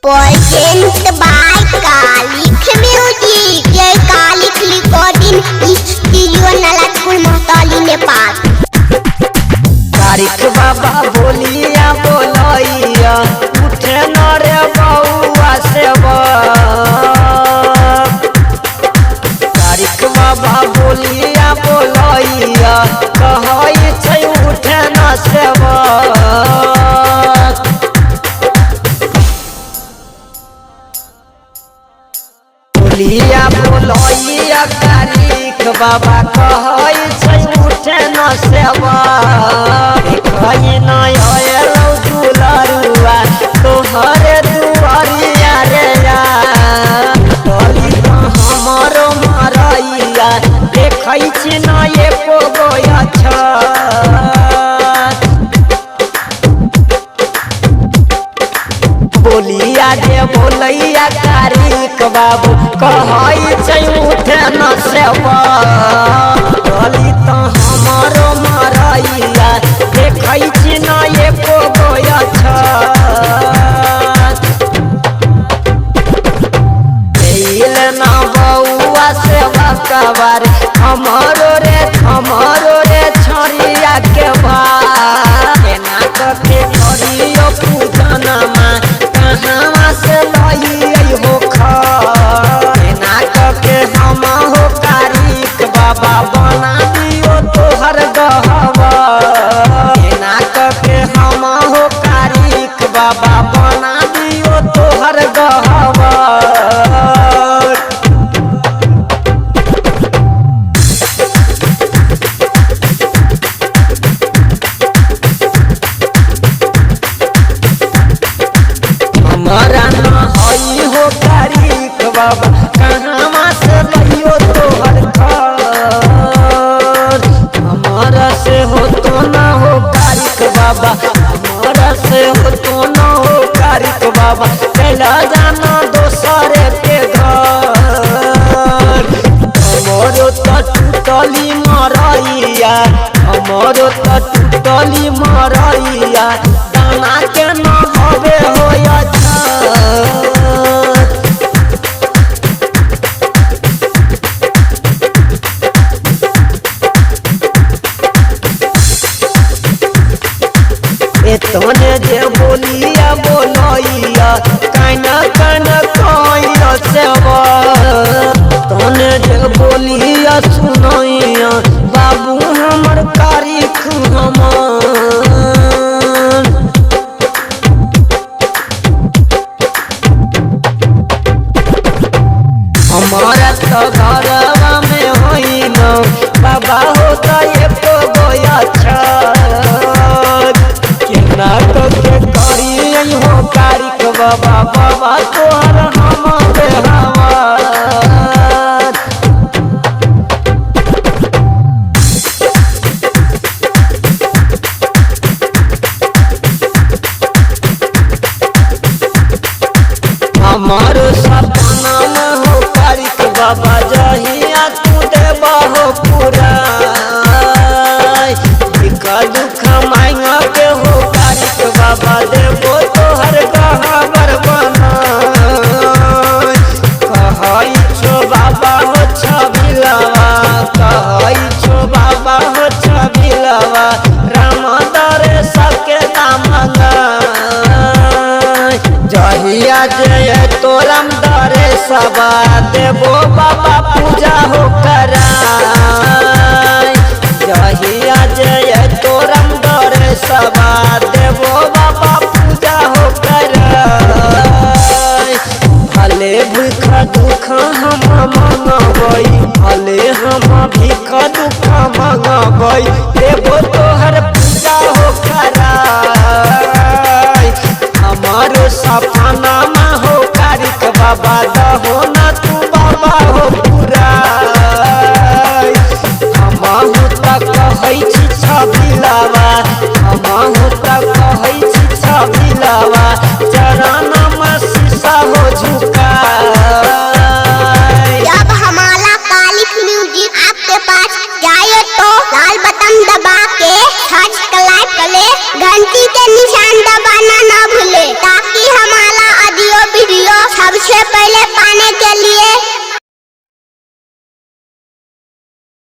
Present by Kalik Music, ये कालिक recording studio नालाजपुर महतौली Nepal. तारीख बाबा बोलिया बोलैया उठे न रे बउआ से तारीख बाबा बोलिया बोलैया कहै छै उठे न से बोलिया बोलैया तारीख बाबा कहै छै उठे न सेवा कहीं न आयलौ दुलरुआ तोहरे दुआरिया रे डोली हमरो मरैया देखै छी न एको गोया छ बोलिया रे बोलैया तारीख बाबू कहै छै उठे न सेवा डोली तो हमरो मरैया देखै छी न एको गोया छ न बउआ सेवा कबार हमरो रे छड़िया के केना के करियो पूजनमा कहाँ से लइयै हो केना के हम हो तारीख बाबा बना दियो तोहर गहवा केना के हम हो तारीख बाबा बना दियो तोहर गहवा हमारा न हई हो तारीख बाबा कहाँ से लइयो तोहर हमारा से हो तो न हो तारीख बाबा हमारा से हो तो न हो तारीख बाबा कैला जाना दोसरे के घर हमरो तो टूटली मरैया हमरो तो टूटली मरैया दाना के न हवे होया तोने जे बोलिया बोलैया काना कइल सेवा तोने जे बोलिया सुनैया बाबू हमर तारीख हमारा तो घरवा में होई न बाबा होता एको गोया छ केना के करियै हो तारीख बाबा बाबा तोहर हम बेहवा हमारो सपना में हो तारीख बाबा जहिया तू देबा हो पूरा दुख मांगा के हो तारीख बाबा देबो तोहर गहबर बना कहै छो बाबा हो छबिलवा कहै छो बाबा हो छबिलवा राम दरे सबके दामंगा जहिया जय तोरम दरे सबा देबो बाबा पूजा हो कराय जहिया जय तोरम दरे सबा देबो बाबा पूजा हो कराय भले भूख दुख हम मंगबै भले हम भीख दुख मंगबै देबो तोहर पूजा हो कराय हमारो सपना में हो तारीख बाबा दहो न तू बाबा हो पूरा हमहु तक कहै छी छबिलवा हमहु तक कहै छी छबिलवा चरण में शीशा हो झुकाय जब हमारा कालिक म्यूजिक आपके पास जाए तो लाल बटन दबा के सब्सक्राइब कर ले, घंटी के निशान दबाना ना भूले ताकि हमारा ऑडियो सबसे पहले